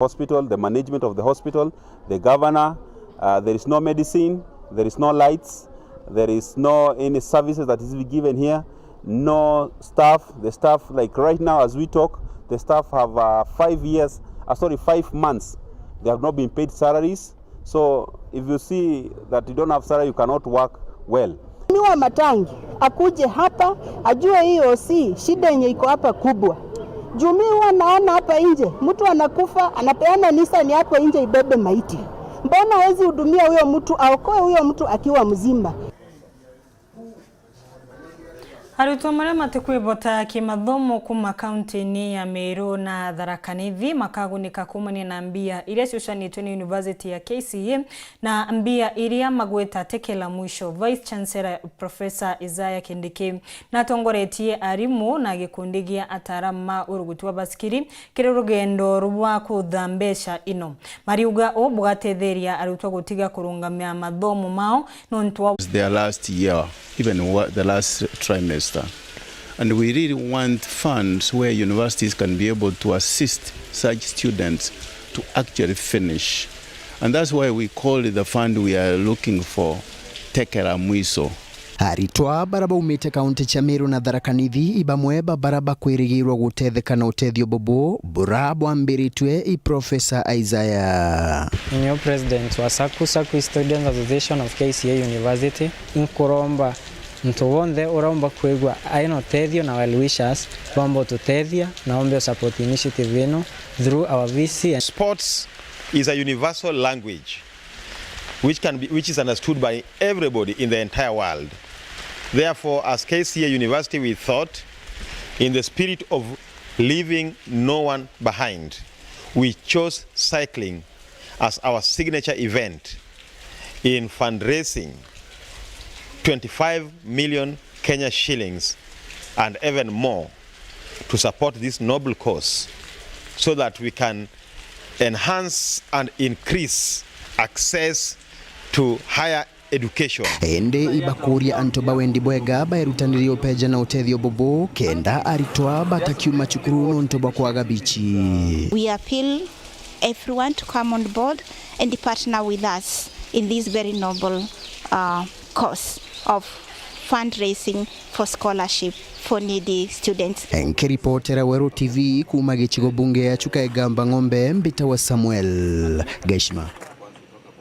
Hospital, the management of the hospital, the governor, there is no medicine, there is no lights, there is no any services that is given here, no staff. The staff, like right now as we talk, the staff have 5 months. They have not been paid salaries. So if you see that you don't have salary, you cannot work well. Miwa Matangi akuje hapa ajue hiyo si shida yenye iko hapa kubwa. Jumiwa naona hapa nje mtu anakufa anapeana Nissan hapo nje ibebe maiti. Mbona hawezi hudumia huyo mtu aokoe huyo mtu akiwa mzima? Arutwo maria matikwibota kimathomo kuma kaunti-ini ya Weru na Thaa makagunika kumania na mbia iria ciucanitwe ni University ya KCA na mbia iria magweta tekela mwisho. Vice Chancellor Professor Isaiah Kindiki na tongoretie arimu na gikundi gia ataramu ma uruguti wa basikiri kiri rugendo rwa kuthambesha ino mariuga bwatetheria arutwo gutiga kurungamia mathomo mao nontwa their last year, even the last trimester. And we really want funds where universities can be able to assist such students to actually finish. And that's why we call it the fund we are looking for, Tekera Mwiso. Aritwa baraba umite kaunti cha Weru na Thaa ibamweba baraba kwirigirwa gutethekana utethio bobo burabo ambiritwe i Professor Isaiah. New president wa Saku Student Association of KCA University inkuromba Ntuvonde uromba kwegwa aino tethio na well wishers bombo tutethia na ombe support initiative ino through our VC. And sports is a universal language which is understood by everybody in the entire world. Therefore, as KCA University, we thought, in the spirit of leaving no one behind, we chose cycling as our signature event in fundraising 25 million Kenya shillings and even more to support this noble cause so that we can enhance and increase access to higher education. Ende ibakuria antoba wendi bwega bairutanirio peja na utethio bobo kenda aritwa batakiuma chukuru nontoba kwa gabichi. We appeal everyone to come on board and partner with us in this very noble cause of fundraising for scholarship for needy students. Enkiripotera Weru TV kuma gichigo bunge ya chuka egamba ng'ombe mbita wa Samuel Geshma.